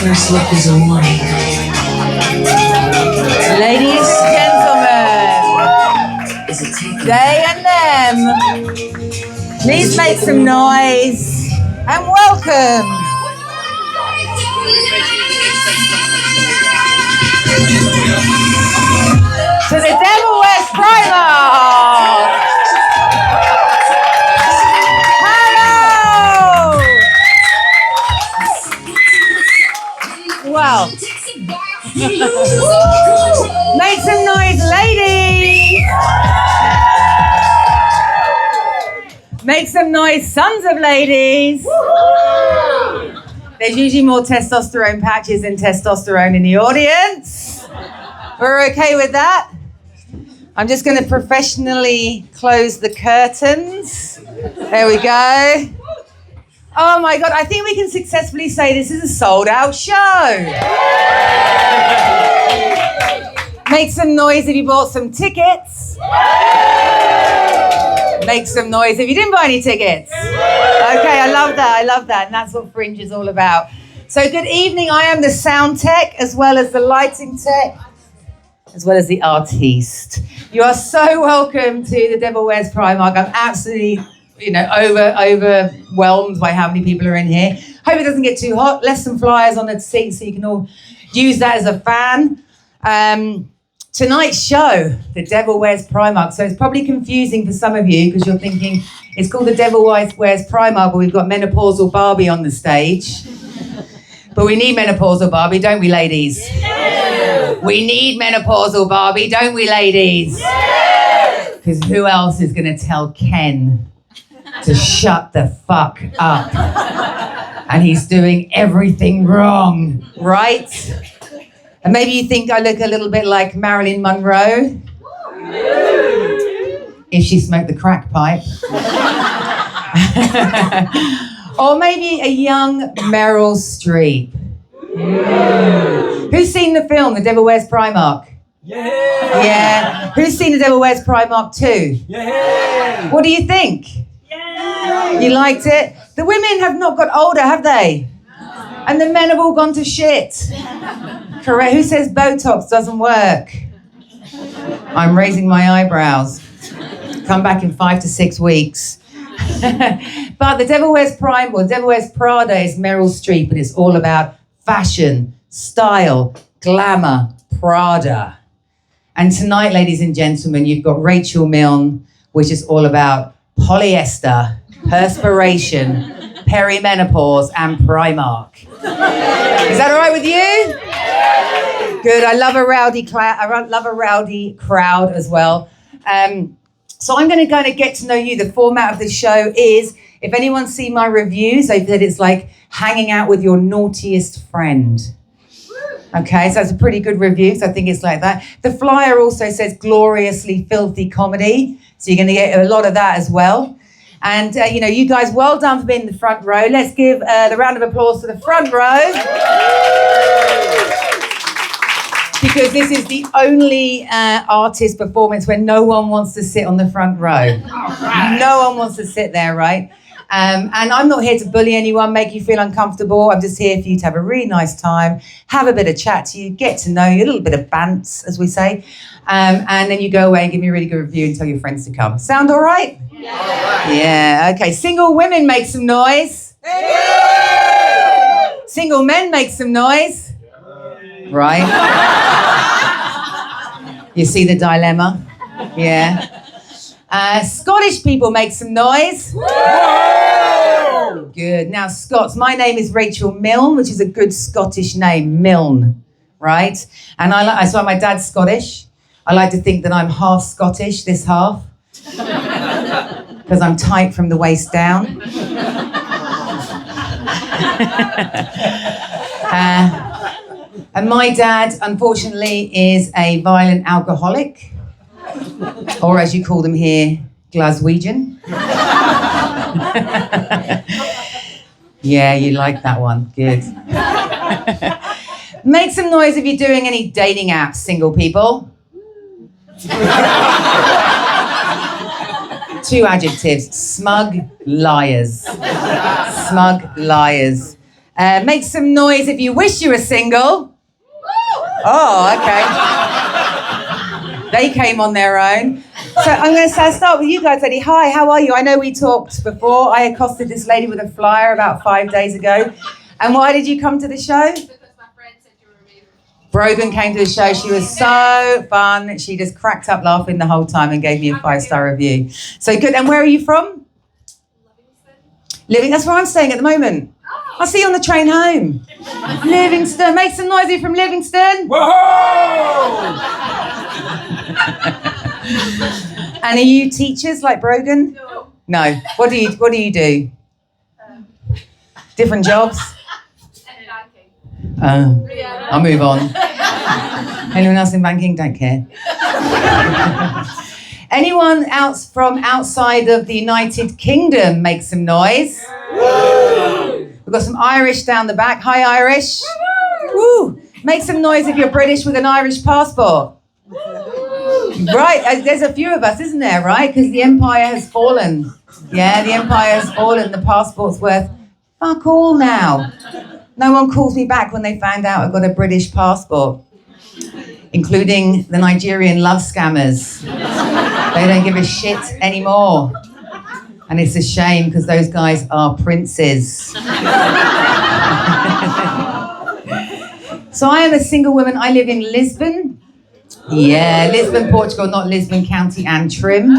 first look is a warning. Ladies and gentlemen, they and them, please make some noise and welcome to the Devil Wears Primark. Hello. Well, make some noise, ladies. Make some noise, sons of ladies. There's usually more testosterone patches than testosterone in the audience. We're okay with that? I'm just going to professionally close the curtains. There we go. Oh my God, I think we can successfully say this is a sold out show. Make some noise if you bought some tickets. Make some noise if you didn't buy any tickets. Okay, I love that. And that's what Fringe is all about. So good evening, I am the sound tech as well as the lighting tech, as well as the artiste. You are so welcome to the Devil Wears Primark. I'm absolutely, overwhelmed by how many people are in here. Hope it doesn't get too hot. Left some flyers on the seat so you can all use that as a fan. Tonight's show, The Devil Wears Primark. So it's probably confusing for some of you because you're thinking it's called The Devil Wears Primark, but we've got menopausal Barbie on the stage. But we need menopausal Barbie, don't we, ladies? Yeah. We need menopausal Barbie, don't we, ladies? Because who else is going to tell Ken to shut the fuck up? And he's doing everything wrong, right? And maybe you think I look a little bit like Marilyn Monroe. If she smoked the crack pipe. Or maybe a young Meryl Streep. Who's seen the film, The Devil Wears Primark? Yeah. Who's seen The Devil Wears Primark 2? Yeah. What do you think? Yeah. You liked it? The women have not got older, have they? No. And the men have all gone to shit. Correct. Who says Botox doesn't work? I'm raising my eyebrows. Come back in 5 to 6 weeks. But The Devil Wears The Devil Wears Prada is Meryl Streep, and it's all about fashion, style, glamour, Prada. And tonight, ladies and gentlemen, you've got Rachel Milne, which is all about polyester, perspiration, perimenopause, and Primark. Is that all right with you? Good. I love a rowdy crowd as well. So I'm going to kind of get to know you. The format of the show is, if anyone's seen my reviews, they've said it's like hanging out with your naughtiest friend. Okay, so that's a pretty good review. So I think it's like that. The flyer also says gloriously filthy comedy. So you're going to get a lot of that as well. And, you guys, well done for being in the front row. Let's give the round of applause to the front row. Because this is the only artist performance where no one wants to sit on the front row. No one wants to sit there, right? And I'm not here to bully anyone, make you feel uncomfortable. I'm just here for you to have a really nice time, have a bit of chat to you, get to know you, a little bit of bants, as we say. And then you go away and give me a really good review and tell your friends to come. Sound all right? Yeah, okay. Single women, make some noise. Single men, make some noise. Right? You see the dilemma? Yeah. Scottish people, make some noise. Good. Now, Scots. My name is Rachel Milne, which is a good Scottish name, Milne, right? And that's why my dad's Scottish. I like to think that I'm half Scottish, this half, because I'm tight from the waist down. And my dad, unfortunately, is a violent alcoholic, or as you call them here, Glaswegian. Yeah, you like that one. Good. Make some noise if you're doing any dating apps, single people. 2 adjectives. Smug liars. Smug liars. Make some noise if you wish you were single. Oh, okay. They came on their own. So I'm going to start with you guys, Eddie. Hi, how are you? I know we talked before. I accosted this lady with a flyer about 5 days ago. And why did you come to the show? Because my friend said you were amazing. Brogan came to the show. She was so fun. She just cracked up laughing the whole time and gave me a 5-star review. So good. And where are you from? Livingston. That's where I'm staying at the moment. I'll see you on the train home. Livingston. Make some noise from Livingston. Whoa! And are you teachers like Brogan? No. What do you do? Different jobs? I'll move on. Anyone else in banking? Don't care. Anyone else from outside of the United Kingdom make some noise? We've got some Irish down the back. Hi, Irish. Woo! Make some noise if you're British with an Irish passport. Right, there's a few of us, isn't there, right? Because the empire has fallen. Yeah, the empire has fallen. The passport's worth fuck all now. No one calls me back when they find out I've got a British passport, including the Nigerian love scammers. They don't give a shit anymore. And it's a shame because those guys are princes. So I am a single woman. I live in Lisbon. Yeah, Lisbon, Portugal, not Lisbon County Antrim,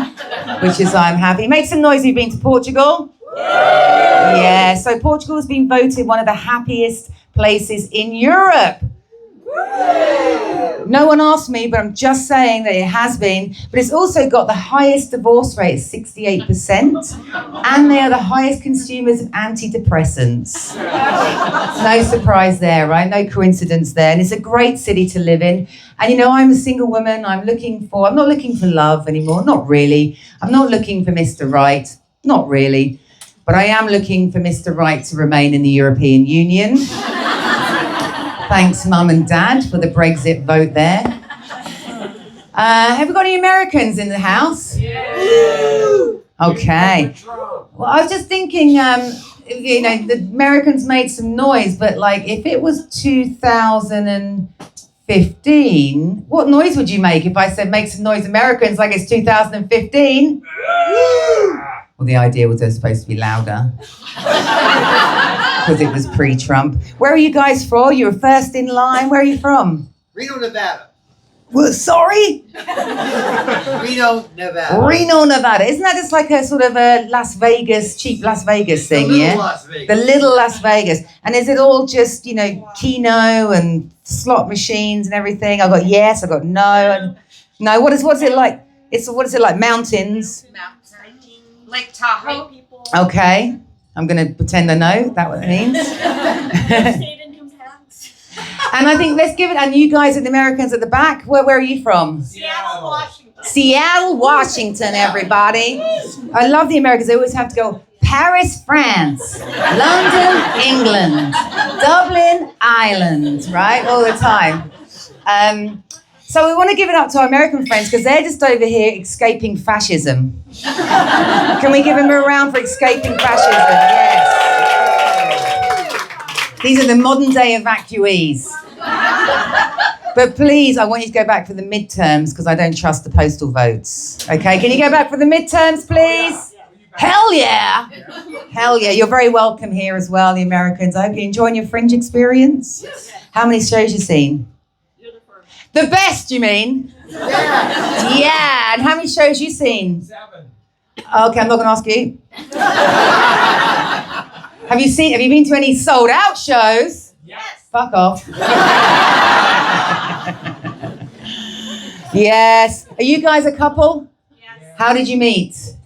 which is I'm happy. Make some noise if you've been to Portugal. Yeah, so Portugal has been voted one of the happiest places in Europe. No one asked me, but I'm just saying that it has been. But it's also got the highest divorce rate, 68%, and they are the highest consumers of antidepressants. No surprise there, right? No coincidence there. And it's a great city to live in. And you know, I'm a single woman. I'm not looking for love anymore. Not really. I'm not looking for Mr. Right. Not really. But I am looking for Mr. Right to remain in the European Union. Thanks, Mum and Dad, for the Brexit vote there. Have we got any Americans in the house? Yeah. Okay. Well, I was just thinking, you know, the Americans made some noise, but like if it was 2015, what noise would you make if I said make some noise, Americans, like it's 2015? Well, the idea was they're supposed to be louder. Because it was pre-Trump. Where are you guys from? You were first in line. Where are you from? Reno, Nevada. Well, sorry? Reno, Nevada. Reno, Nevada. Isn't that just like a sort of a cheap Las Vegas thing, The yeah? Las Vegas. The little Las Vegas. And is it all just, you know, Keno and slot machines and everything? I got yes, I got no. And no, what is it like? What is it like? Mountains? Lake Tahoe. Okay. I'm going to pretend I know that what it means. State income tax. And I think let's give it, and you guys and the Americans at the back, where are you from? Seattle, Washington. Seattle, Washington, everybody. I love the Americans. They always have to go Paris, France, London, England, Dublin, Ireland, right? All the time. So we want to give it up to our American friends because they're just over here escaping fascism. Can we give them a round for escaping fascism? Yes. These are the modern day evacuees. But please, I want you to go back for the midterms because I don't trust the postal votes. Okay, can you go back for the midterms, please? Hell yeah. Hell yeah. You're very welcome here as well, the Americans. I hope you're enjoying your Fringe experience. How many shows you seen? The best, you mean? Yeah. And how many shows you seen? 7. Okay, I'm not going to ask you. Have you been to any sold out shows? Yes. Fuck off. Yes. Are you guys a couple? Yes. How did you meet?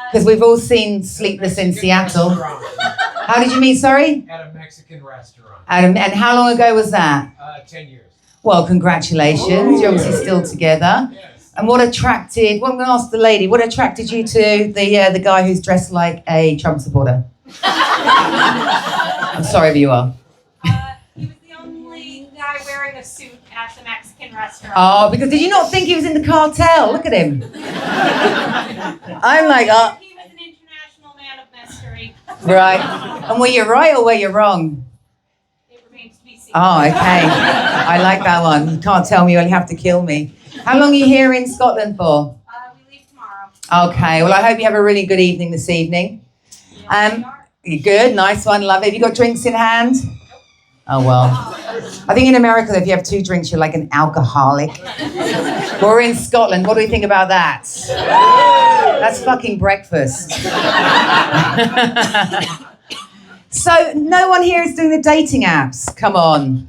Because we've all seen Sleepless in Seattle. How did you meet, sorry? At a Mexican restaurant. And how long ago was that? 10 years. Well, congratulations. You're obviously still together. Yes. And what attracted, well, I'm going to ask the lady, what attracted you to the guy who's dressed like a Trump supporter? I'm sorry if you are. He was the only guy wearing a suit at the Mexican restaurant. Oh, because did you not think he was in the cartel? Look at him. I'm like, He was an international man of mystery. right. And were you right or were you wrong? remains to be seen. Oh, okay. I like that one. You can't tell me, you'll have to kill me. How long are you here in Scotland for? We leave tomorrow. Okay, well, I hope you have a really good evening this evening. You good? Nice one, love it. Have you got drinks in hand? Oh, well. I think in America, if you have 2 drinks, you're like an alcoholic. We're in Scotland. What do we think about that? That's fucking breakfast. So, no one here is doing the dating apps. Come on.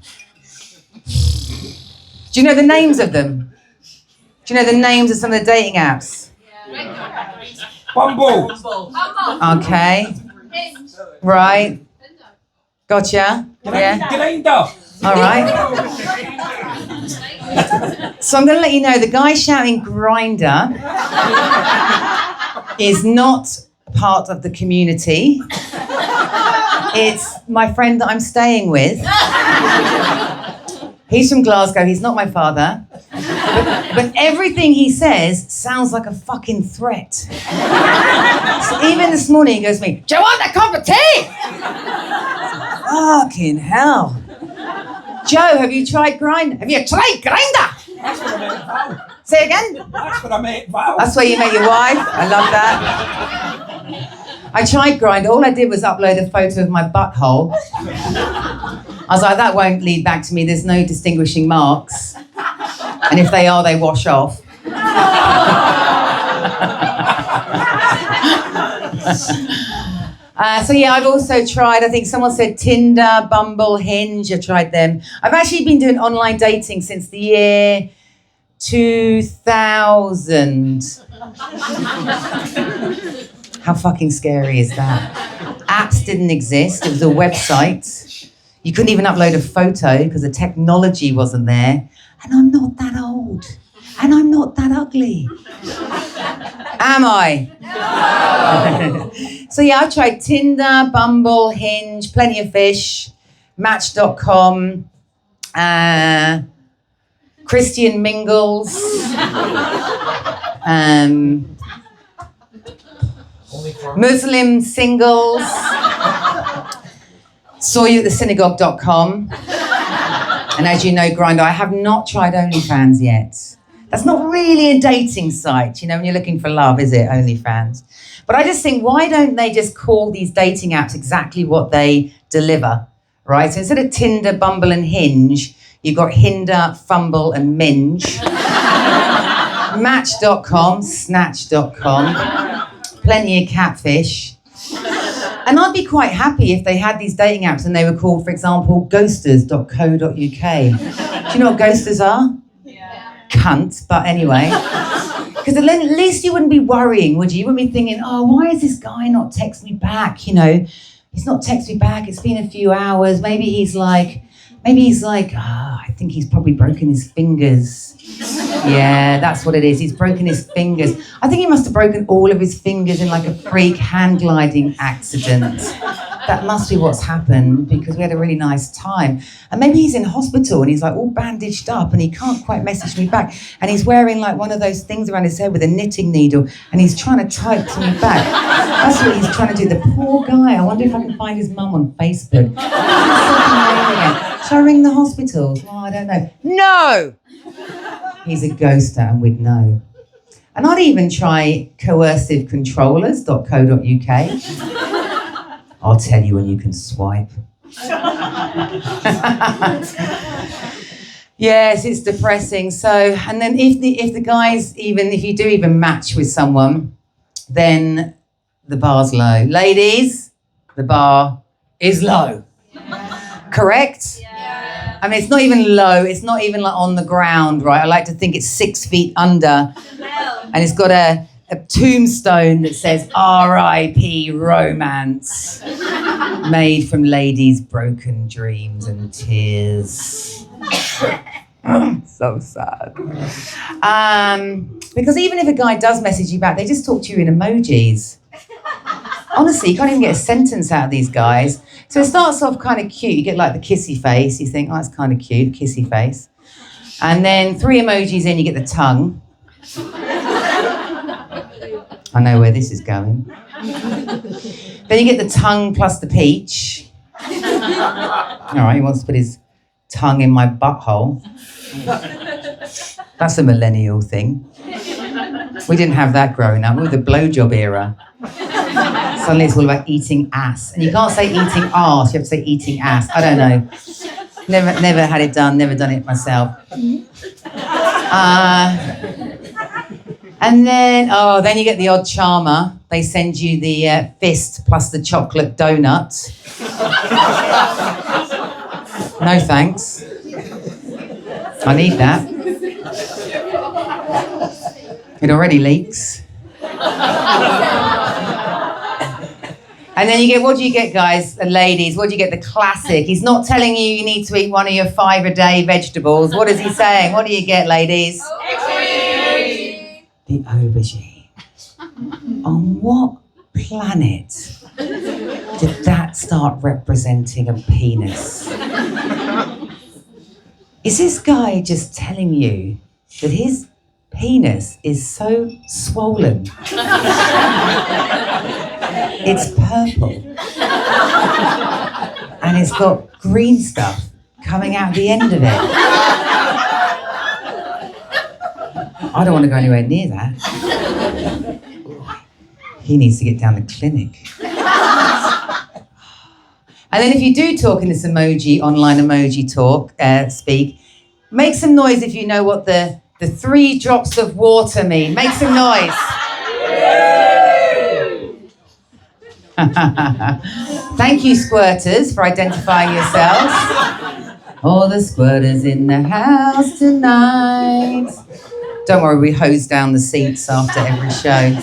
Do you know the names of them? Do you know the names of some of the dating apps? Bumble. Okay. Right. Gotcha. Yeah. Grinder. All right. So I'm going to let you know the guy shouting Grinder is not part of the community. It's my friend that I'm staying with. He's from Glasgow. He's not my father. But everything he says sounds like a fucking threat. So even this morning he goes to me, "Do you want a cup of tea?" Fucking hell. Joe, have you tried Grindr? Have you tried Grindr? That's what I met Val. Say again? That's what I met Val. That's where you met your wife? I love that. I tried Grindr. All I did was upload a photo of my butthole. I was like, that won't lead back to me. There's no distinguishing marks. And if they are, they wash off. So yeah, I've also tried, I think someone said Tinder, Bumble, Hinge. I've tried them. I've actually been doing online dating since the year 2000. How fucking scary is that? Apps didn't exist. It was a website. You couldn't even upload a photo because the technology wasn't there. And I'm not that old. And I'm not that ugly. Am I? No. So yeah, I've tried Tinder, Bumble, Hinge, Plenty of Fish, Match.com, Christian Mingles, Muslim Singles, saw you at the synagogue.com, and as you know, Grindr. I have not tried OnlyFans yet. That's not really a dating site, you know, when you're looking for love, is it, OnlyFans? But I just think, why don't they just call these dating apps exactly what they deliver, right? So instead of Tinder, Bumble and Hinge, you've got Hinder, Fumble and Minge. Match.com, Snatch.com, plenty of catfish. And I'd be quite happy if they had these dating apps and they were called, for example, ghosters.co.uk. Do you know what ghosters are? Cunt, but anyway. Because at least you wouldn't be worrying, would you? You wouldn't be thinking, oh, why is this guy not text me back? You know, he's not text me back. It's been a few hours. Maybe he's like, I think he's probably broken his fingers. Yeah, that's what it is. He's broken his fingers. I think he must have broken all of his fingers in like a freak hand gliding accident. That must be what's happened because we had a really nice time. And maybe he's in hospital and he's like all bandaged up and he can't quite message me back. And he's wearing like one of those things around his head with a knitting needle and he's trying to type to me back. That's what he's trying to do. The poor guy. I wonder if I can find his mum on Facebook. Shall I ring the hospitals? Oh, I don't know. No! He's a ghoster and we'd know. And I'd even try coercivecontrollers.co.uk. I'll tell you when you can swipe. Yes, it's depressing. So, and then if the guys, if you do even match with someone, then the bar's low. Ladies, the bar is low. Yeah. Correct? Yeah. I mean, it's not even low. It's not even like on the ground, right? I like to think it's 6 feet under. And it's got a tombstone that says R.I.P. romance, made from ladies' broken dreams and tears. So sad. Because even if a guy does message you back, they just talk to you in emojis. Honestly, you can't even get a sentence out of these guys. So it starts off kind of cute. You get like the kissy face. You think, oh, that's kind of cute, kissy face. And then 3 emojis in, you get the tongue. I know where this is going. Then you get the tongue plus the peach. All right, he wants to put his tongue in my butthole. That's a millennial thing. We didn't have that growing up. We were the blowjob era. Suddenly it's all about eating ass. And you can't say eating arse, you have to say eating ass. I don't know. Never had it done, never done it myself. And then you get the odd charmer. They send you the fist plus the chocolate donut. No thanks. I need that. It already leaks. And then what do you get, guys and ladies? What do you get? The classic. He's not telling you need to eat one of your 5 a day vegetables. What is he saying? What do you get, ladies? Aubergine. The aubergine. On what planet did that start representing a penis? Is this guy just telling you that his penis is so swollen? It's purple. And it's got green stuff coming out the end of it. I don't want to go anywhere near that. He needs to get down the clinic. And then if you do talk in this online emoji talk, speak, make some noise if you know what the 3 drops of water mean. Make some noise. Thank you, squirters, for identifying yourselves. All the squirters in the house tonight. Don't worry, we hose down the seats after every show.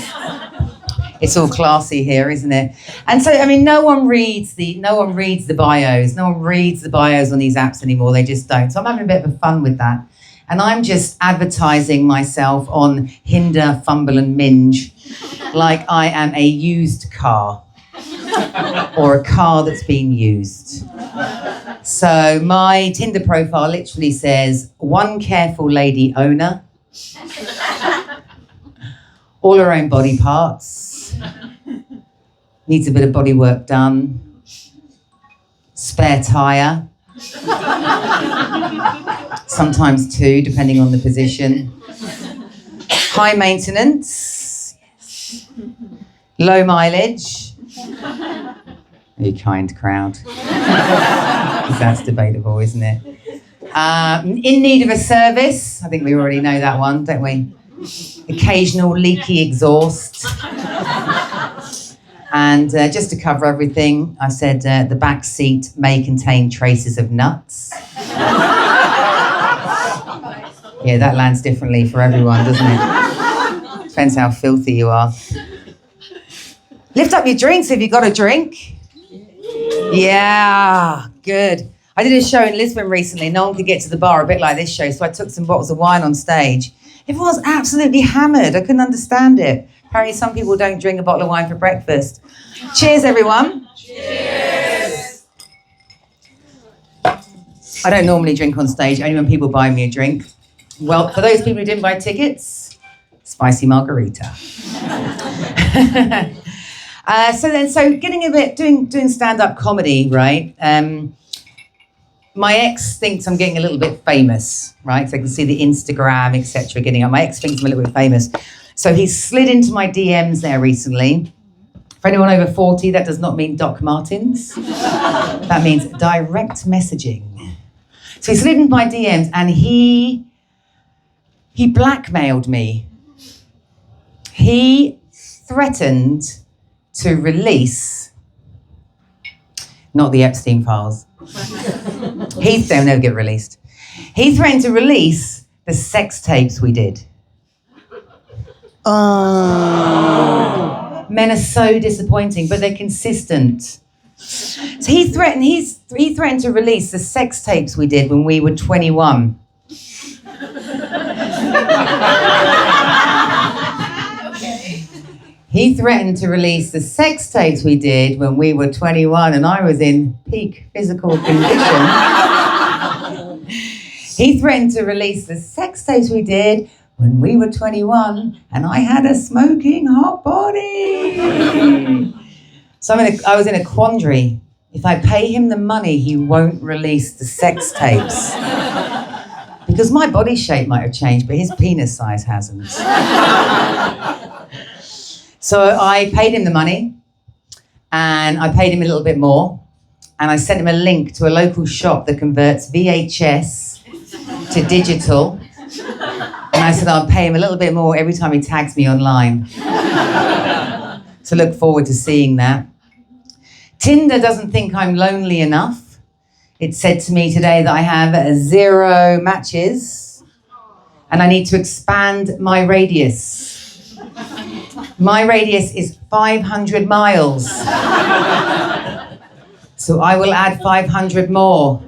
It's all classy here, isn't it? And so, no one reads the bios. No one reads the bios on these apps anymore. They just don't. So I'm having a bit of fun with that. And I'm just advertising myself on Hinder, Fumble and Minge like I am a used car or a car that's being used. So my Tinder profile literally says, one careful lady owner, all her own body parts, needs a bit of body work done, spare tyre, sometimes 2, depending on the position, high maintenance, low mileage. You kind crowd. That's debatable, isn't it? In need of a service. I think we already know that one, don't we? Occasional leaky exhaust. And just to cover everything, I said the back seat may contain traces of nuts. Yeah, that lands differently for everyone, doesn't it? Depends how filthy you are. Lift up your drinks if you've got a drink. Yeah, good. I did a show in Lisbon recently. No one could get to the bar a bit like this show, so I took some bottles of wine on stage. Everyone was absolutely hammered. I couldn't understand it. Apparently some people don't drink a bottle of wine for breakfast. Cheers, everyone. Cheers. I don't normally drink on stage, only when people buy me a drink. Well, for those people who didn't buy tickets, spicy margarita. So getting a bit, doing stand-up comedy, right? My ex thinks I'm getting a little bit famous, right? So I can see the Instagram, etc. getting on. My ex thinks I'm a little bit famous. So he slid into my DMs there recently. For anyone over 40, that does not mean Doc Martens. That means direct messaging. So he slid into my DMs and he blackmailed me. He threatened to release, not the Epstein files. They'll never get released. He threatened to release the sex tapes we did. Oh. Men are so disappointing, but they're consistent. So he threatened to release the sex tapes we did when we were 21. He threatened to release the sex tapes we did when we were 21 and I was in peak physical condition. He threatened to release the sex tapes we did when we were 21 and I had a smoking hot body. So I was in a quandary. if I pay him the money, he won't release the sex tapes. Because my body shape might have changed, but his penis size hasn't. So I paid him the money, and I paid him a little bit more, and I sent him a link to a local shop that converts VHS to digital. And I said I'll pay him a little bit more every time he tags me online. So look forward to seeing that. Tinder doesn't think I'm lonely enough. It said to me today that I have 0 matches and I need to expand my radius. My radius is 500 miles. So I will add 500 more.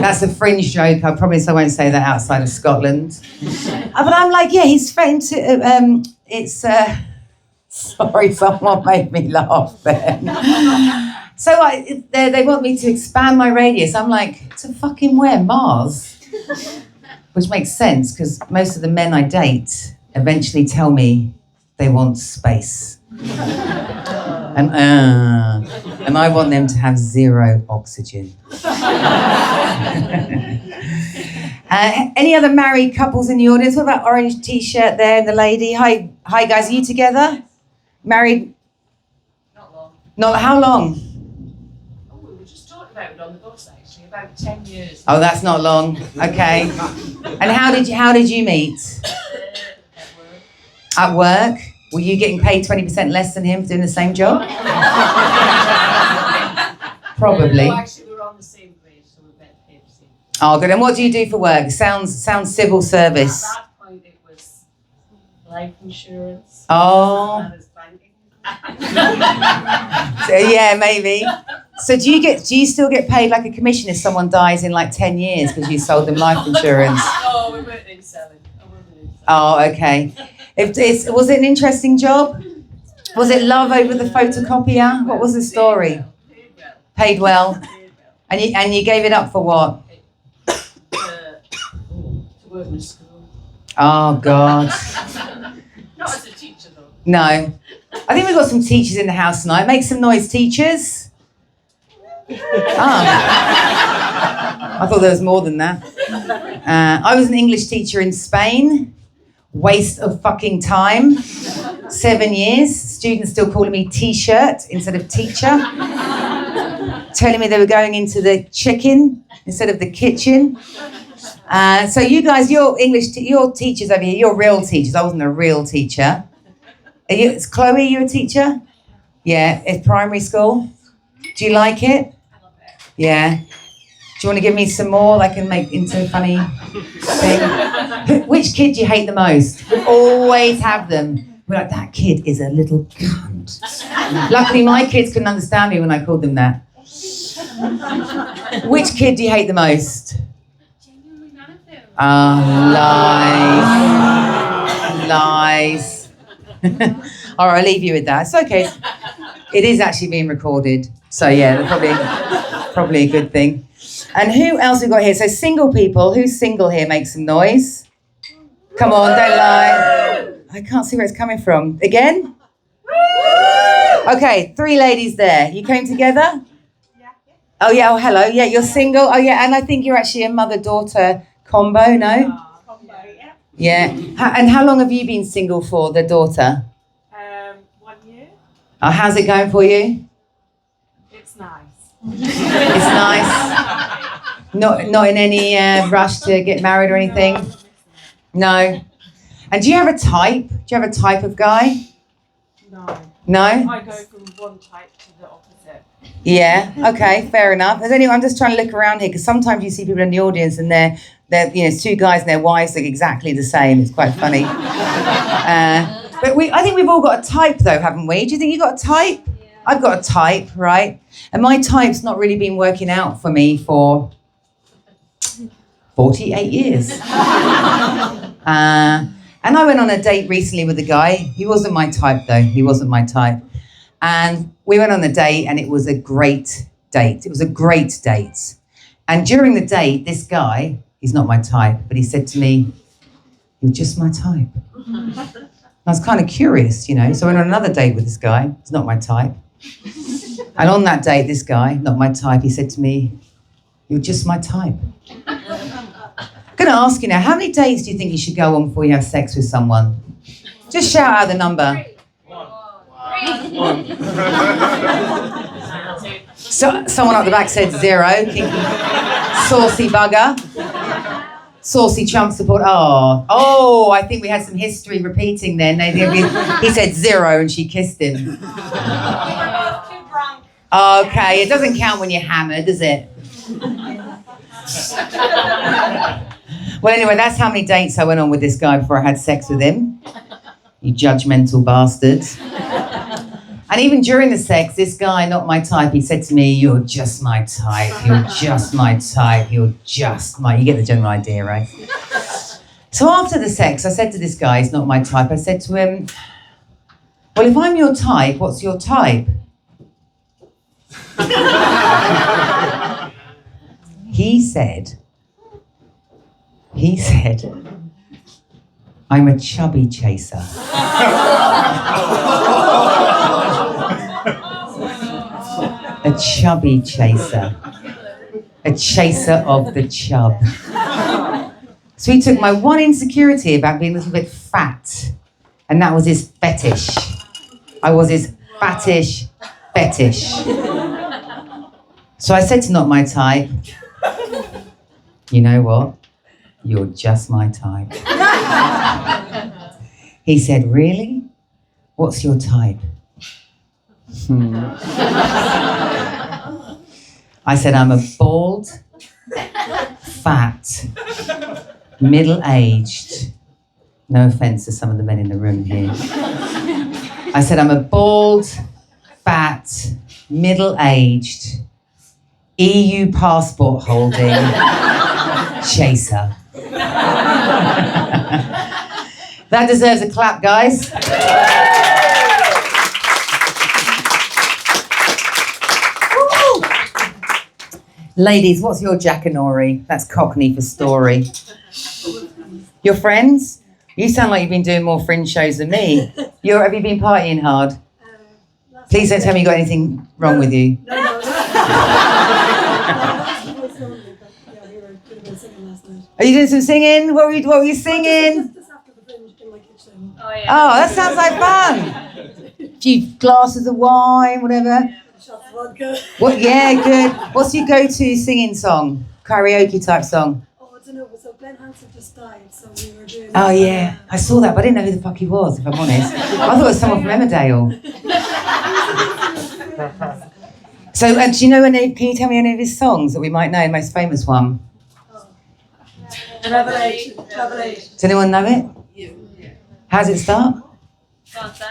That's a Fringe joke. I promise I won't say that outside of Scotland. But I'm like, yeah, he's friend to, sorry, someone made me laugh then. So they want me to expand my radius. I'm like, to fucking where? Mars? Which makes sense, because most of the men I date eventually tell me they want space. And I want them to have 0 oxygen. Any other married couples in the audience? What about orange t-shirt there and the lady? Hi guys, are you together? Married? Not long. Not how long? Oh, we were just talking about it on the bus actually, about 10 years. Oh, that's not long. Okay. And how did you meet? At work. At work? Were you getting paid 20% less than him for doing the same job? Probably. No, actually we were on the same grade, so we met the same. Oh, good. And what do you do for work? Sounds civil service. At that point it was life insurance. Oh. That is banking. So, yeah, maybe. So do you still get paid like a commission if someone dies in like 10 years because you sold them life insurance? Oh, we weren't in selling. Oh, okay. Was it an interesting job? Was it love over the photocopier? What was the story? Paid well. And you gave it up for what? To work in a school. Oh, God. Not as a teacher though. No. I think we've got some teachers in the house tonight. Make some noise, teachers. I thought there was more than that. I was an English teacher in Spain. Waste of fucking time. 7 years. Students still calling me T-shirt instead of teacher. Telling me they were going into the chicken instead of the kitchen. So you guys, you're you're teachers over here. You're real teachers. I wasn't a real teacher. Is Chloe, you a teacher? Yeah, it's primary school. Do you like it? I love it. Yeah. Do you want to give me some more I can make into a funny thing? Which kid do you hate the most? We always have them. We're like, that kid is a little cunt. Luckily, my kids couldn't understand me when I called them that. Which kid do you hate the most? Genuinely none of them. Lies. All right, I'll leave you with that. It's okay. It is actually being recorded. So yeah, probably a good thing. And who else we got here? So single people. Who's single here? Make some noise. Come on, don't lie. I can't see where it's coming from. Again? Okay, 3 ladies there. You came together? Yeah. Oh yeah, oh hello. Yeah, you're single. Oh yeah, and I think you're actually a mother-daughter combo, no? Combo, yeah. Yeah. And how long have you been single for, the daughter? 1 year. Oh, how's it going for you? It's nice. It's nice. Not in any rush to get married or anything? No. And do you have a type? Do you have a type of guy? No. No? I go from one type to the opposite. Yeah. Okay. Fair enough. I'm just trying to look around here because sometimes you see people in the audience and they're 2 guys and their wives look exactly the same. It's quite funny. But I think we've all got a type though, haven't we? Do you think you got a type? Yeah. I've got a type, right? And my type's not really been working out for me for 48 years. And I went on a date recently with a guy. He wasn't my type though. He wasn't my type. And we went on a date and it was a great date. It was a great date. And during the date, this guy, he's not my type, but he said to me, "You're just my type." I was kind of curious, So I went on another date with this guy. He's not my type. And on that date, this guy, not my type, he said to me, "You're just my type." I'm going to ask you now, how many dates do you think you should go on before you have sex with someone? Just shout out the number. So, someone up the back said 0. Saucy bugger. Saucy Trump support. Oh, I think we had some history repeating then. He said 0 and she kissed him. We were both too drunk. Okay, it doesn't count when you're hammered, does it? Well, anyway, that's how many dates I went on with this guy before I had sex with him. You judgmental bastards. And even during the sex, this guy, not my type, he said to me, "You're just my type, you're just my type, you're just my..." You get the general idea, right? So after the sex, I said to this guy, he's not my type, I said to him, "Well, if I'm your type, what's your type?" He said, "I'm a chubby chaser." A chubby chaser. A chaser of the chub. So he took my one insecurity about being a little bit fat, and that was his fetish. I was his fattish fetish. So I said to not my type, "You know what? You're just my type." He said, "Really? What's your type?" I said, "I'm a bald, fat, middle-aged," no offence to some of the men in the room here. I said, "I'm a bald, fat, middle-aged, EU passport holding chaser." That deserves a clap, guys. Woo! Ladies, what's your Jackanory? That's Cockney for story. Your friends? You sound like you've been doing more Fringe shows than me. Have you been partying hard? Please don't tell me you got anything wrong with you. No. Are you doing some singing? What were you singing? Just after the Fringe in my kitchen. Oh, that sounds like fun. A few glasses of wine, whatever. Shots of vodka. What? Yeah, good. What's your go-to singing song? Karaoke type song? Oh, I don't know. So Glenn Hansen just died, so we were doing. Oh yeah, I saw that, but I didn't know who the fuck he was, if I'm honest. I thought it was someone from Emmerdale. So, do you know can you tell me any of his songs that we might know? The most famous one. Revelation. Does anyone know it? How does it start?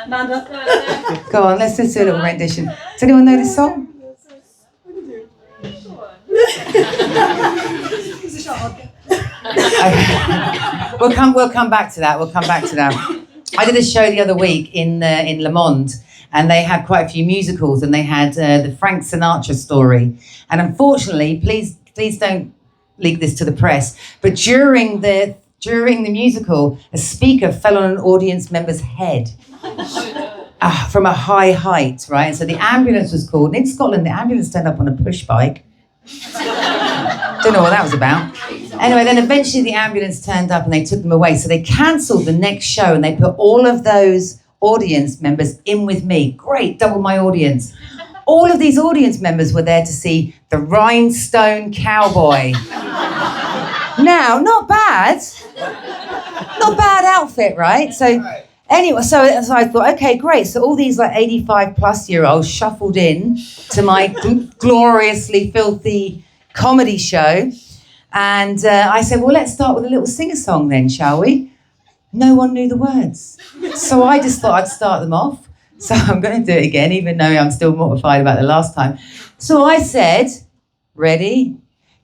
Amanda. Go on, let's just do a little rendition. Does anyone know this song? He's a shot vodka. Okay. We'll come back to that. I did a show the other week in Le Monde, and they had quite a few musicals, and they had the Frank Sinatra story. And unfortunately, please don't leak this to the press, but during the musical, a speaker fell on an audience member's head from a high height, right? And so the ambulance was called. And in Scotland, the ambulance turned up on a push bike. Don't know what that was about. Anyway, then eventually the ambulance turned up and they took them away. So they cancelled the next show and they put all of those audience members in with me. Great, double my audience. All of these audience members were there to see the Rhinestone Cowboy. Now, not bad outfit, right? So anyway, so I thought, okay, great. So all these like 85-plus-year-olds shuffled in to my gloriously filthy comedy show. And I said, well, let's start with a little sing-a-song then, shall we? No one knew the words. So I just thought I'd start them off. So I'm going to do it again, even though I'm still mortified about the last time. So I said, ready?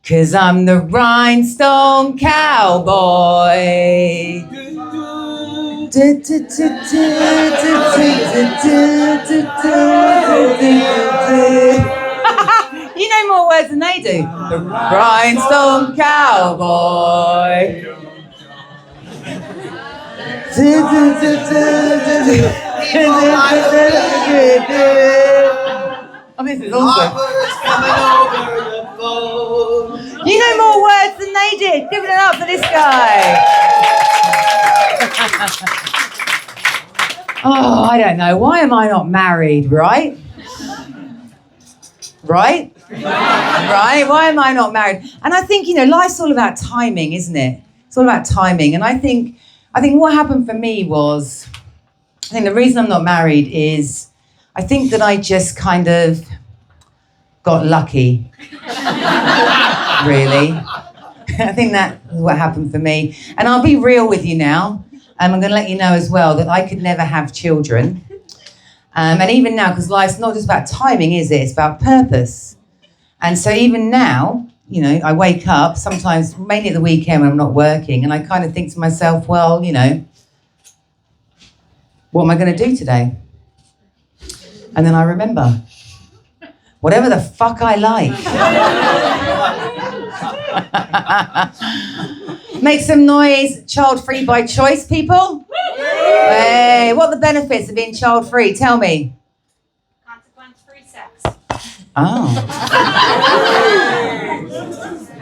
'Cause I'm the Rhinestone Cowboy. You know more words than they do. The Rhinestone Cowboy. Oh, this is awesome. Lovers coming over the phone. You know more words than they did. Give it up for this guy. Oh, I don't know. Why am I not married, right? Right? Right? Why am I not married? And I think, life's all about timing, isn't it? It's all about timing. And I think what happened for me was, I think the reason I'm not married is I think that I just kind of got lucky. Really. I think that's what happened for me. And I'll be real with you now. I'm going to let you know as well that I could never have children. And even now, because life's not just about timing, is it? It's about purpose. And so even now, I wake up sometimes, mainly at the weekend when I'm not working, and I kind of think to myself, well, what am I going to do today? And then I remember, whatever the fuck I like. Make some noise, child-free by choice, people. Hey, what are the benefits of being child-free? Tell me. Consequence-free sex. Oh.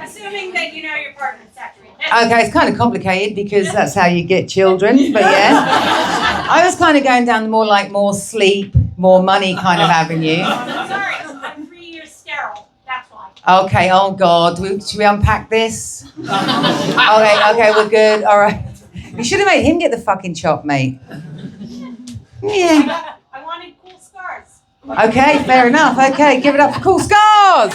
Assuming that you know your partner's sexual. Okay, it's kind of complicated because that's how you get children, but yeah. I was kind of going down the more sleep, more money kind of avenue. Sorry, I'm 3 years sterile. That's why. Okay, oh God, should we unpack this? Okay, we're good, all right. You should have made him get the fucking chop, mate. Yeah. I wanted cool scars. Okay, fair enough. Okay, give it up for cool scars.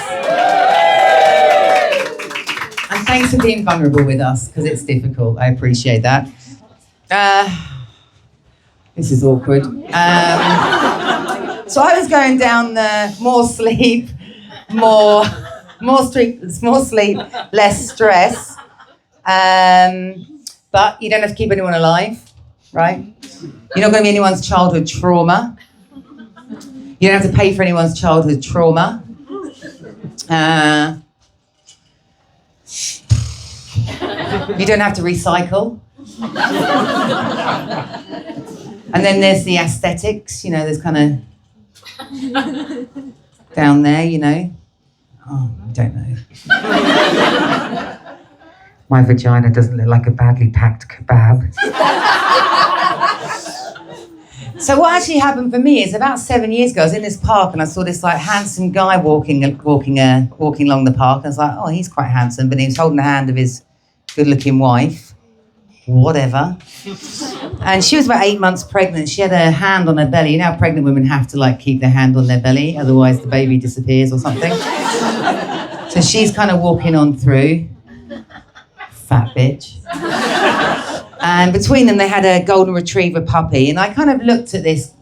And thanks for being vulnerable with us, because it's difficult. I appreciate that. This is awkward. So I was going down the more sleep, more sleep, less stress. But you don't have to keep anyone alive, right? You're not going to be anyone's childhood trauma. You don't have to pay for anyone's childhood trauma. You don't have to recycle. And then there's the aesthetics, there's kind of down there, Oh, I don't know. My vagina doesn't look like a badly packed kebab. So what actually happened for me is about 7 years ago, I was in this park and I saw this handsome guy walking along the park. I was like, oh, he's quite handsome, but he was holding the hand of his good-looking wife. Whatever. And she was about 8 months pregnant. She had her hand on her belly. You know how pregnant women have to keep their hand on their belly, otherwise the baby disappears or something. So she's kind of walking on through. Fat bitch. And between them, they had a golden retriever puppy. And I kind of looked at this,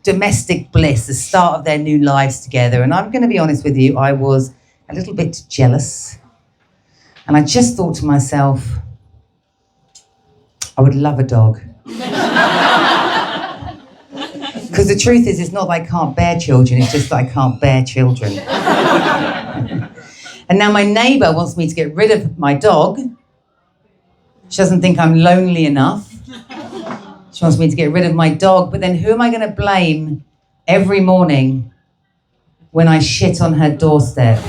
domestic bliss, the start of their new lives together. And I'm going to be honest with you, I was a little bit jealous. And I just thought to myself, I would love a dog. Because the truth is, it's not that I can't bear children, it's just that I can't bear children. And now my neighbour wants me to get rid of my dog. She doesn't think I'm lonely enough. She wants me to get rid of my dog, but then who am I going to blame every morning when I shit on her doorstep?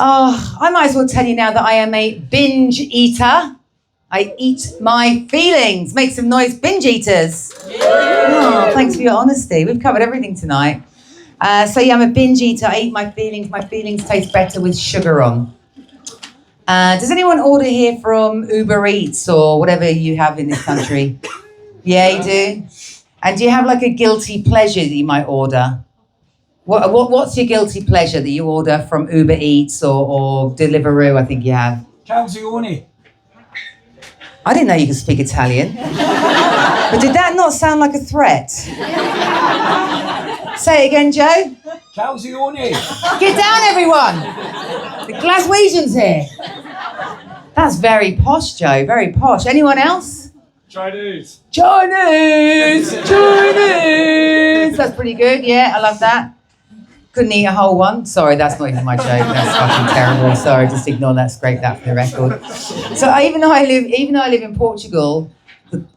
Oh, I might as well tell you now that I am a binge eater. I eat my feelings. Make some noise, binge eaters. Oh, thanks for your honesty. We've covered everything tonight. So yeah, I'm a binge eater. I eat my feelings. My feelings taste better with sugar on. Does anyone order here from Uber Eats or whatever you have in this country? Yeah, you do? And do you have a guilty pleasure that you might order? What's your guilty pleasure that you order from Uber Eats or Deliveroo, I think you have? Calzone. I didn't know you could speak Italian. But did that not sound like a threat? Say it again, Joe. Calzone. Get down, everyone. The Glaswegians here. That's very posh, Joe, very posh. Anyone else? Chinese. Chinese! Chinese! That's pretty good, yeah, I love that. Couldn't eat a whole one. Sorry, that's not even my joke. That's fucking terrible. Sorry, just ignore that. Scrape that for the record. So even though I live in Portugal,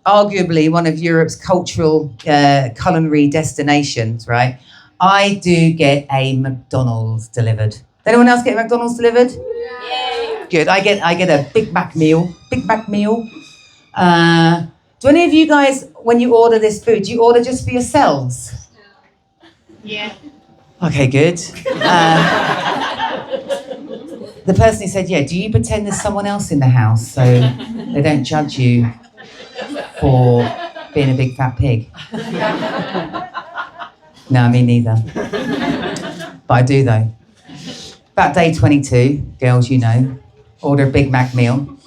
arguably one of Europe's cultural culinary destinations, right? I do get a McDonald's delivered. Does anyone else get McDonald's delivered? Yeah. Good. I get a Big Mac meal. Big Mac meal. Do any of you guys, when you order this food, do you order just for yourselves? Yeah. Okay, good. The person who said, yeah, do you pretend there's someone else in the house so they don't judge you for being a big fat pig? No, me neither. But I do though. About day 22, girls, you know, order a Big Mac meal,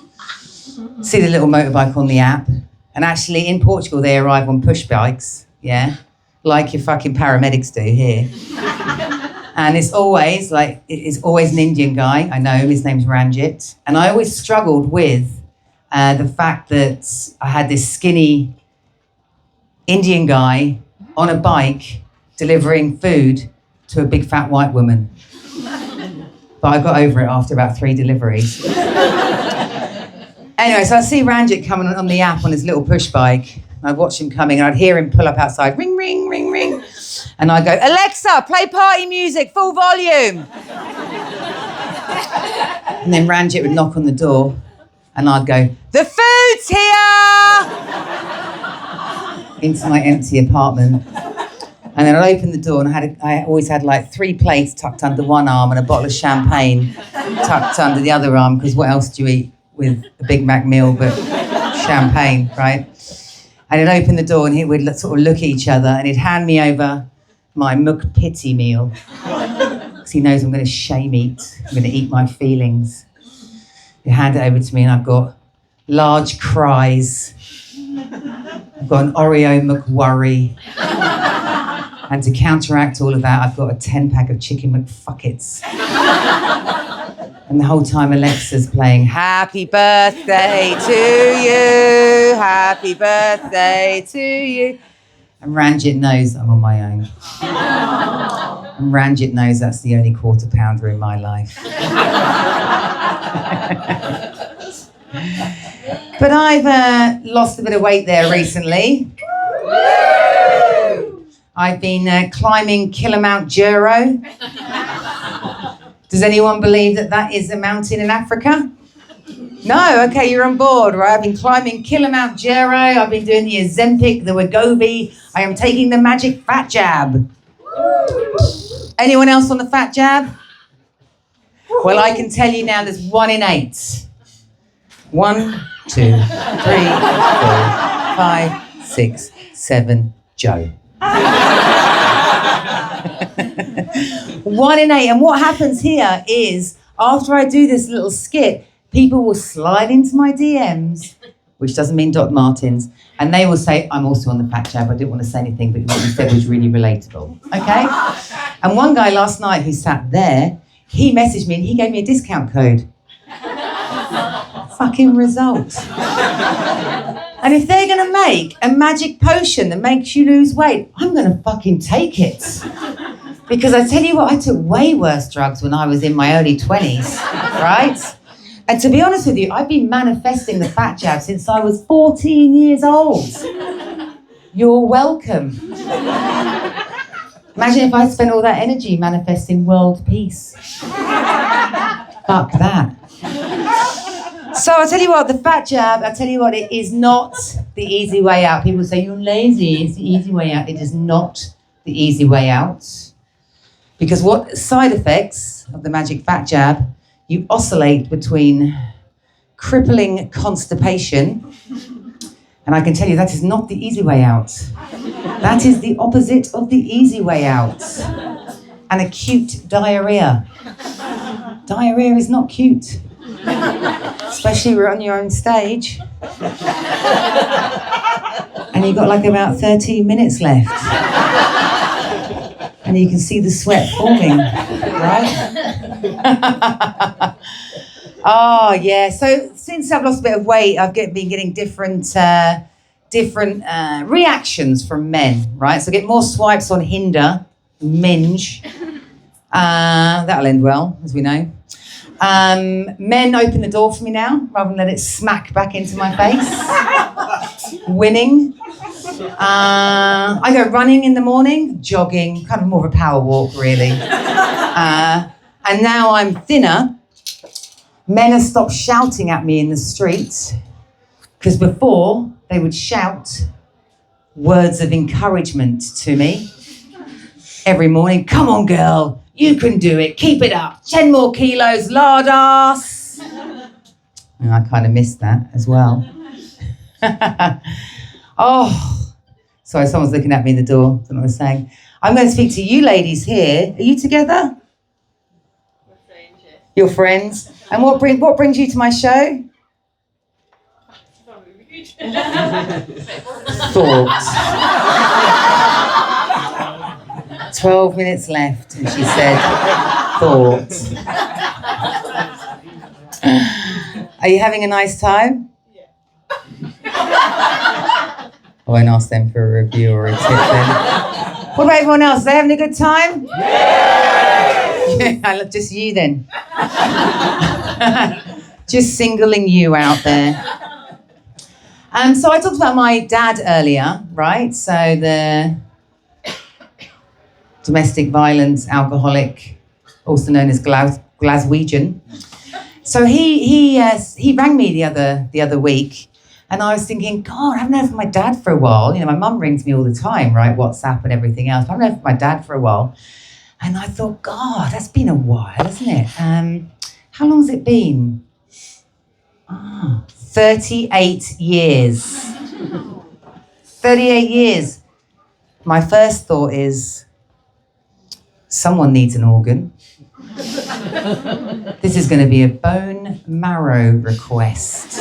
see the little motorbike on the app, and actually in Portugal they arrive on push bikes, yeah, like your fucking paramedics do here. And it's always an Indian guy. I know, his name's Ranjit. And I always struggled with the fact that I had this skinny Indian guy on a bike delivering food to a big fat white woman. But I got over it after about 3 deliveries. Anyway, so I see Ranjit coming on the app on his little push bike. I'd watch him coming and I'd hear him pull up outside, ring, ring, ring, ring. And I'd go, Alexa, play party music, full volume. And then Ranjit would knock on the door and I'd go, the food's here! Into my empty apartment. And then I'd open the door and I always had like 3 plates tucked under one arm and a bottle of champagne tucked under the other arm, because what else do you eat with a Big Mac meal but champagne, right? And he'd open the door and we'd sort of look at each other and he'd hand me over my muk pity meal. Because he knows I'm going to shame eat. I'm going to eat my feelings. He'd hand it over to me and I've got large cries. I've got an Oreo McWorry. And to counteract all of that, I've got a 10-pack of chicken McFuckets. And the whole time Alexa's playing, happy birthday to you, happy birthday to you. And Ranjit knows I'm on my own. And Ranjit knows that's the only quarter pounder in my life. But I've lost a bit of weight there recently. I've been climbing Kilimanjaro. Does anyone believe that is a mountain in Africa? No, okay, you're on board, right? I've been climbing Kilimanjaro, I've been doing the Ozempic, the Wegovy, I am taking the magic fat jab. Anyone else on the fat jab? Well, I can tell you now there's 1 in 8. 1, 2, 3, 4, 5, 6, 7, Joe. 1 in 8. And what happens here is, after I do this little skit, people will slide into my DMs, which doesn't mean Doc Martens, and they will say, I'm also on the fat jab, I didn't want to say anything, but what you said was really relatable, okay? And one guy last night who sat there, he messaged me and he gave me a discount code. Fucking result. And if they're going to make a magic potion that makes you lose weight, I'm going to fucking take it. Because I tell you what, I took way worse drugs when I was in my early 20s, right? And to be honest with you, I've been manifesting the fat jab since I was 14 years old. You're welcome. Imagine if I spent all that energy manifesting world peace. Fuck that. So I tell you what, the fat jab, I tell you what, it is not the easy way out. People say, you're lazy, it's the easy way out. It is not the easy way out. Because what side effects of the magic fat jab, you oscillate between crippling constipation, and I can tell you that is not the easy way out. That is the opposite of the easy way out. An acute diarrhea. Diarrhea is not cute. Especially when you're on your own stage. And you've got like about 13 minutes left. And you can see the sweat forming, right? Oh, yeah. So since I've lost a bit of weight, I've been getting different reactions from men, right? So I get more swipes on Hinder, Minge. That'll end well, as we know. Men open the door for me now, rather than let it smack back into my face. winning. I go running in the morning, jogging, kind of more of a power walk, really. And now I'm thinner. Men have stopped shouting at me in the streets, because before they would shout words of encouragement to me every morning. Come on, girl, you can do it. Keep it up. 10 more kilos, lard ass. And I kind of missed that as well. Oh, sorry, someone's looking at me in the door. That's what I was saying. I'm going to speak to you ladies here. Are you together? We're friends, yeah. Your friends? And what brings you to my show? Thoughts. 12 minutes left, and she said, thoughts. Are you having a nice time? Yeah. I won't ask them for a review or a tip then. What about everyone else? Are they having a good time? Yeah, I love just you then. Just singling you out there. So I talked about my dad earlier, right? So the domestic violence alcoholic, also known as Glaswegian. So he rang me the other week, and I was thinking, God, I haven't heard from my dad for a while. You know, my mum rings me all the time, right? WhatsApp and everything else. I haven't heard from my dad for a while. And I thought, God, that's been a while, hasn't it? How long has it been? 38 years. 38 years. My first thought is, someone needs an organ. This is going to be a bone marrow request.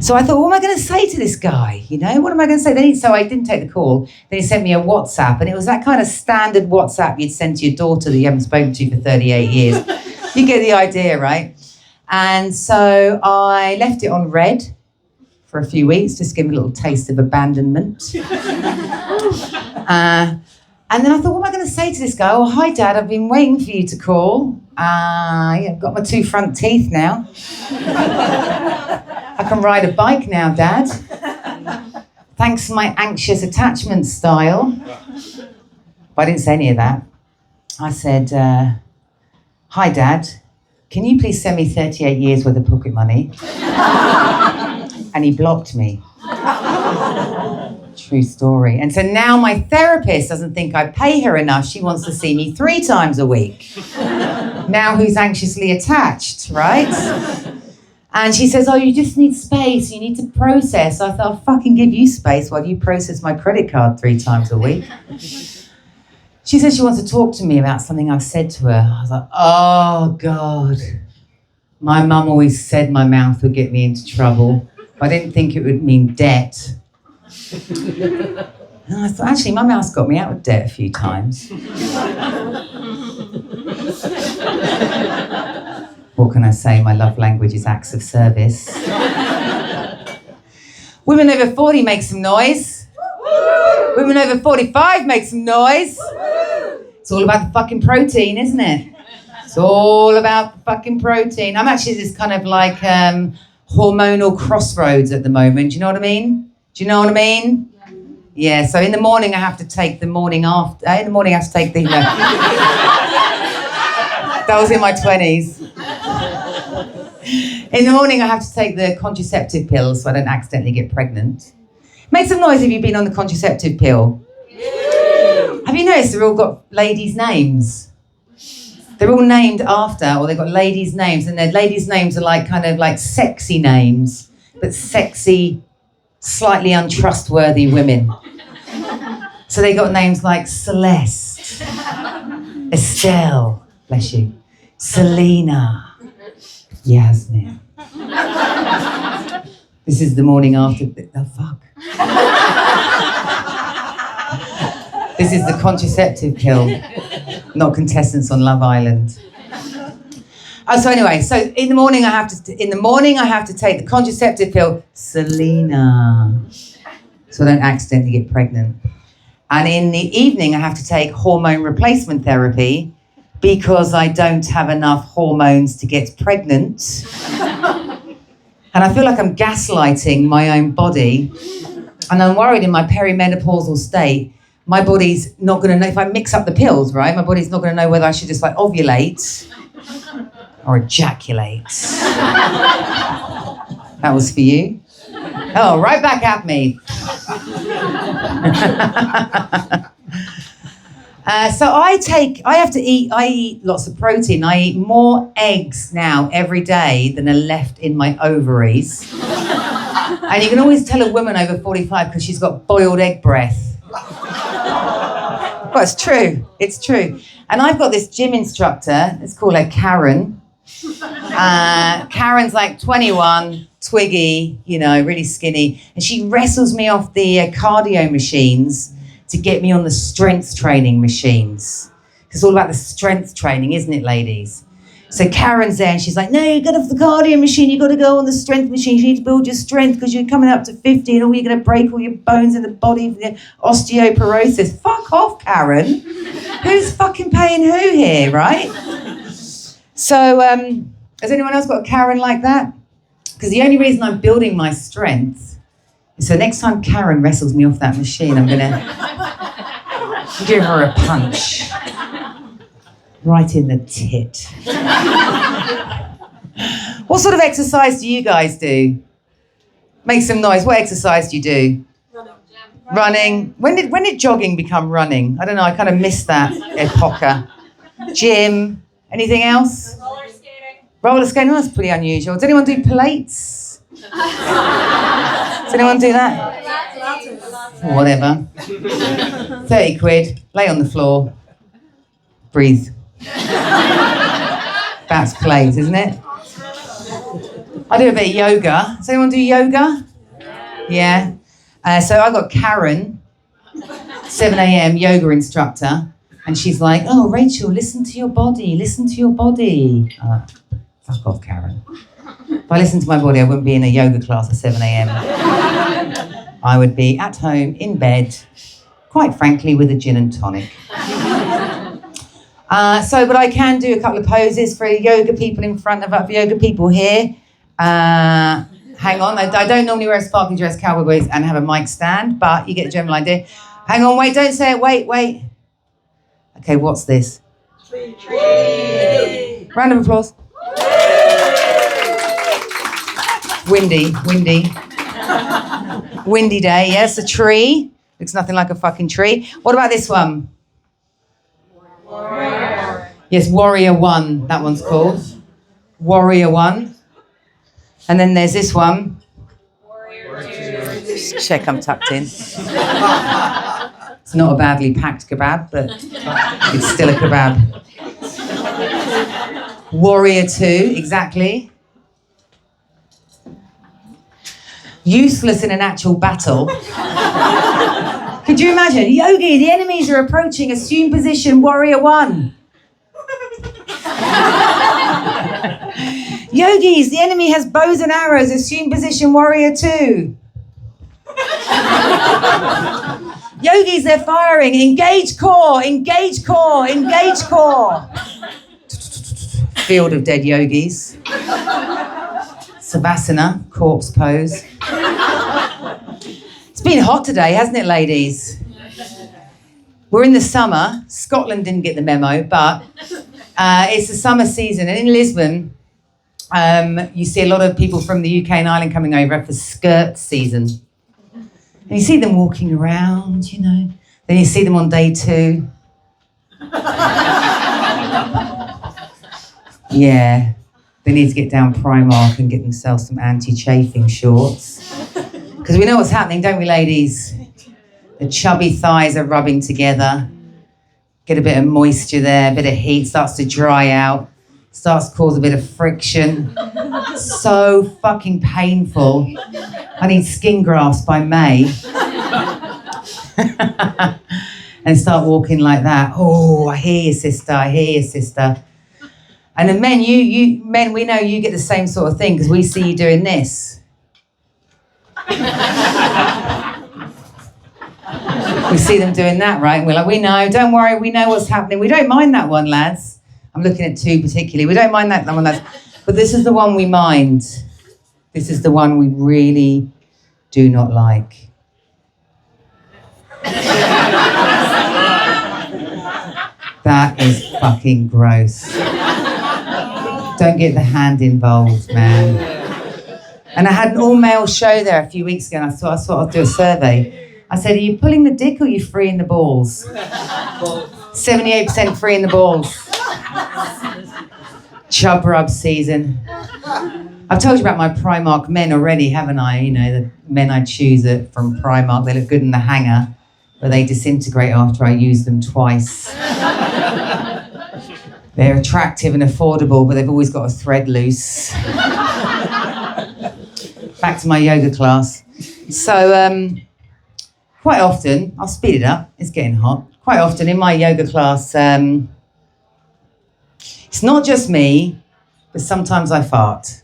So I thought, what am I going to say to this guy? You know, what am I going to say? So I didn't take the call. Then he sent me a WhatsApp, and it was that kind of standard WhatsApp you'd send to your daughter that you haven't spoken to for 38 years. You get the idea, right? And so I left it on red for a few weeks, just to give him a little taste of abandonment. And then I thought, what am I going to say to this guy? Oh, hi, Dad, I've been waiting for you to call. I've got my 2 front teeth now. I can ride a bike now, Dad. Thanks to my anxious attachment style. But I didn't say any of that. I said, hi, Dad, can you please send me 38 years worth of pocket money? And he blocked me. True story. And so now my therapist doesn't think I pay her enough. She wants to see me 3 times a week. Now who's anxiously attached, right? And she says, oh, you just need space. You need to process. I thought, I'll fucking give you space while you process my credit card 3 times a week. She says she wants to talk to me about something I've said to her. I was like, oh, God. My mum always said my mouth would get me into trouble. I didn't think it would mean debt. And I thought, actually, my mouth's got me out of debt a few times. What can I say? My love language is acts of service. Women over 40 make some noise. Women over 45 make some noise. It's all about the fucking protein, isn't it? It's all about the fucking protein. I'm actually this kind of like hormonal crossroads at the moment. Do you know what I mean? Do you know what I mean? Yeah, so in the morning I have to take the morning after. In the morning I have to take the... that was in my 20s. In the morning I have to take the contraceptive pills so I don't accidentally get pregnant. Make some noise if you've been on the contraceptive pill. Have you noticed they've all got ladies' names? They're all named after, or they've got ladies' names, and their ladies' names are like kind of like sexy names, but sexy, slightly untrustworthy women. So they got names like Celeste, Estelle, bless you, Selena, Yasmin. This is the morning after. Oh, fuck. This is the contraceptive pill, not contestants on Love Island. So anyway, so in the morning I have to take the contraceptive pill, Selena, so I don't accidentally get pregnant. And in the evening I have to take hormone replacement therapy because I don't have enough hormones to get pregnant. And I feel like I'm gaslighting my own body. And I'm worried in my perimenopausal state, my body's not going to know, if I mix up the pills, right? My body's not going to know whether I should just like ovulate or ejaculate. That was for you. Oh, right back at me. So I eat lots of protein. I eat more eggs now every day than are left in my ovaries. And you can always tell a woman over 45 because she's got boiled egg breath. Well, it's true. It's true. And I've got this gym instructor. Let's call her Karen. Karen's like 21, twiggy, really skinny. And she wrestles me off the cardio machines to get me on the strength training machines. It's all about the strength training, isn't it, ladies? So Karen's there and she's like, no, you got off the cardio machine, you got to go on the strength machine, you need to build your strength because you're coming up to 50 and you're going to break all your bones in the body for the osteoporosis. Fuck off, Karen. Who's fucking paying who here, right? So has anyone else got a Karen like that? Because the only reason I'm building my strength is so next time Karen wrestles me off that machine, I'm going to give her a punch. Right in the tit. What sort of exercise do you guys do? Make some noise. What exercise do you do? Running. When did jogging become running? I don't know. I kind of missed that epocha. Gym. Anything else? Roller skating. Roller skating. Well, that's pretty unusual. Does anyone do Pilates? Does anyone do that? Or whatever. 30 quid. Lay on the floor. Breathe. That's Pilates, isn't it? I do a bit of yoga. Does anyone do yoga? Yeah. So I got Karen, 7 a.m. yoga instructor, and she's like, oh, Rachel, listen to your body, listen to your body. Fuck off, Karen. If I listened to my body, I wouldn't be in a yoga class at 7 a.m. I would be at home, in bed, quite frankly, with a gin and tonic. But I can do a couple of poses for yoga people in front of us, yoga people here. Hang on, I don't normally wear a sparkly dress, cowboy boots, and have a mic stand, but you get the general idea. Hang on, wait, don't say it, wait. Okay, what's this? Tree. Round of applause. Windy. Windy day, yes, a tree. Looks nothing like a fucking tree. What about this one? Warrior. Yes, Warrior 1, that one's called. Warrior 1. And then there's this one. Warrior 2. Just check I'm tucked in. It's not a badly packed kebab, but it's still a kebab. Warrior 2, exactly. Useless in an actual battle. Could you imagine? Yogi, the enemies are approaching. Assume position, Warrior 1. Yogis, the enemy has bows and arrows. Assume position, Warrior 2. Yogis, they're firing. Engage core, engage core, engage core. Field of dead yogis. Savasana, corpse pose. It's been hot today, hasn't it, ladies? We're in the summer. Scotland didn't get the memo, but it's the summer season. And in Lisbon, you see a lot of people from the UK and Ireland coming over for skirt season. And you see them walking around, Then you see them on day 2. Yeah, they need to get down Primark and get themselves some anti-chafing shorts. Because we know what's happening, don't we, ladies? The chubby thighs are rubbing together. Get a bit of moisture there, a bit of heat, starts to dry out, starts to cause a bit of friction. So fucking painful. I need skin grafts by May. And start walking like that. Oh, I hear you, sister, I hear you, sister. And then men, men, we know you get the same sort of thing because we see you doing this. We see them doing that, right? And we're like, we know, don't worry, we know what's happening. We don't mind that one, lads. I'm looking at 2 particularly. We don't mind that one, lads. But this is the one we mind. This is the one we really do not like. That is fucking gross. Don't get the hand involved, man. And I had an all-male show there a few weeks ago, and I thought I'd do a survey. I said, are you pulling the dick or are you freeing the balls? 78% freeing the balls. Chub rub season. I've told you about my Primark men already, haven't I? You know, the men I choose from Primark, they look good in the hanger, but they disintegrate after I use them twice. They're attractive and affordable, but they've always got a thread loose. Back to my yoga class. So, quite often, I'll speed it up, it's getting hot. Quite often in my yoga class, it's not just me, but sometimes I fart,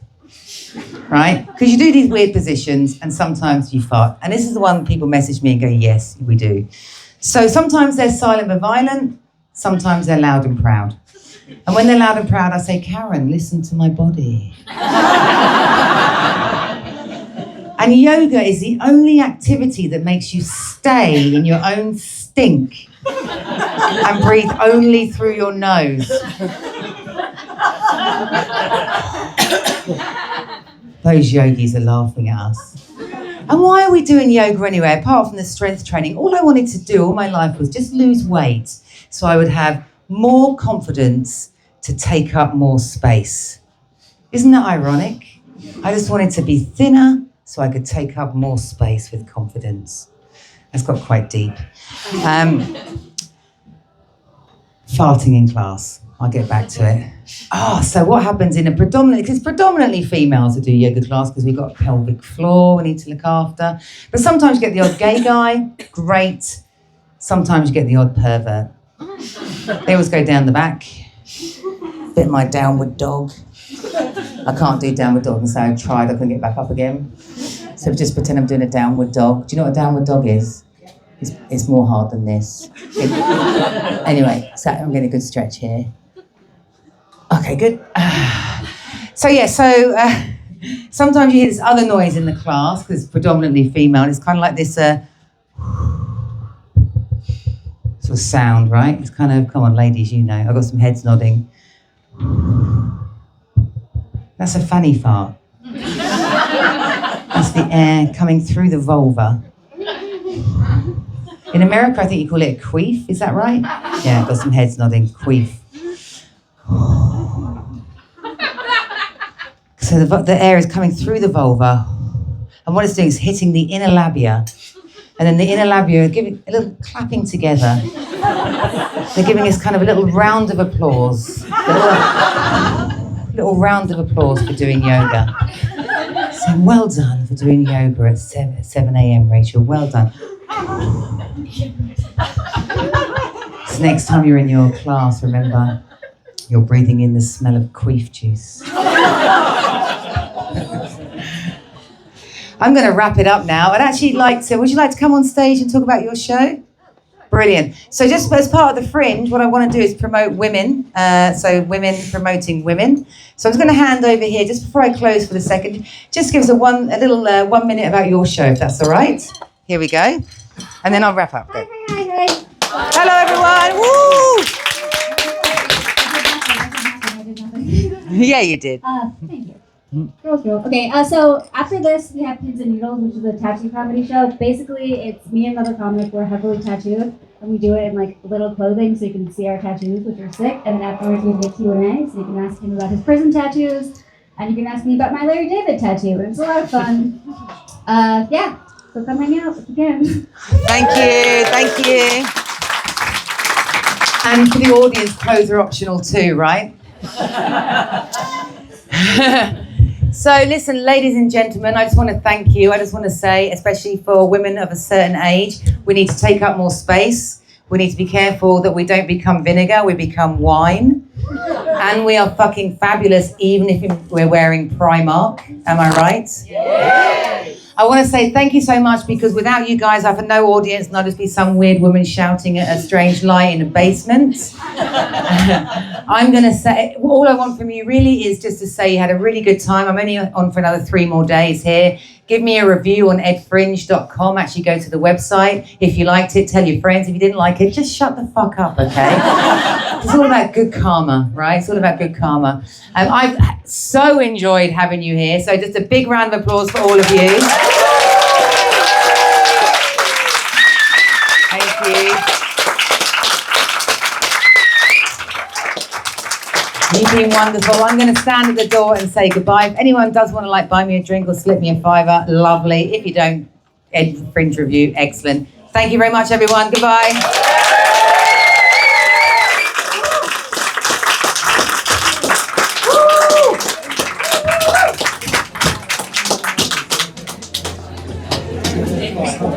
right? Because you do these weird positions and sometimes you fart. And this is the one people message me and go, yes, we do. So sometimes they're silent but violent, sometimes they're loud and proud. And when they're loud and proud, I say, Karen, listen to my body. And yoga is the only activity that makes you stay in your own stink and breathe only through your nose. Those yogis are laughing at us. And why are we doing yoga anyway? Apart from the strength training, all I wanted to do all my life was just lose weight so I would have more confidence to take up more space. Isn't that ironic? I just wanted to be thinner so I could take up more space with confidence. That's got quite deep. Farting in class. I'll get back to it. So what happens in a because predominantly females that do yoga class because we've got a pelvic floor we need to look after. But sometimes you get the odd gay guy, great. Sometimes you get the odd pervert. They always go down the back. Bit my downward dog. I can't do downward dog, and so I tried, I couldn't get back up again. So just pretend I'm doing a downward dog. Do you know what a downward dog is? It's more hard than this. Anyway, so I'm getting a good stretch here. Okay, good. Sometimes you hear this other noise in the class, because it's predominantly female, and it's kind of like this sort of sound, right? It's kind of, come on ladies, you know, I've got some heads nodding. That's a fanny fart. That's the air coming through the vulva. In America, I think you call it a queef, is that right? Yeah, I've got some heads nodding, queef. So the air is coming through the vulva, and what it's doing is hitting the inner labia, and then the inner labia are giving a little clapping together. They're giving us kind of a little round of applause. Little round of applause for doing yoga. So well done for doing yoga at 7 a.m, Rachel, well done. So next time you're in your class, remember, you're breathing in the smell of queef juice. I'm going to wrap it up now. I'd actually like to, would you like to come on stage and talk about your show? Brilliant. So just as part of the Fringe, what I want to do is promote women. So women promoting women. So I'm just going to hand over here, just before I close for the second, just give us a little 1 minute about your show, if that's all right. Here we go. And then I'll wrap up. Go. Hi. Hello, everyone. Woo! Yeah, you did. Thank you. Girls. Okay, so after this, we have Pins and Needles, which is a tattoo comedy show. Basically, it's me and another comic. We're heavily tattooed, and we do it in like little clothing so you can see our tattoos, which are sick. And then afterwards, we have a Q&A, so you can ask him about his prison tattoos, and you can ask me about my Larry David tattoo. It's a lot of fun. Yeah, so come hang out if you can. Thank you. And for the audience, clothes are optional too, right? So listen, ladies and gentlemen, I just want to thank you. I just want to say, especially for women of a certain age, we need to take up more space. We need to be careful that we don't become vinegar, we become wine. And we are fucking fabulous even if we're wearing Primark. Am I right? Yeah. I want to say thank you so much, because without you guys, I've had no audience and I'll just be some weird woman shouting at a strange light in a basement. I'm going to say, all I want from you really is just to say you had a really good time. I'm only on for another 3 more days here. Give me a review on edfringe.com. Actually go to the website. If you liked it, tell your friends. If you didn't like it, just shut the fuck up, okay? It's all about good karma, right? It's all about good karma. I've so enjoyed having you here. So just a big round of applause for all of you. Thank you. You've been wonderful. I'm going to stand at the door and say goodbye. If anyone does want to buy me a drink or slip me a $5, lovely. If you don't, Ed Fringe review, excellent. Thank you very much, everyone. Goodbye.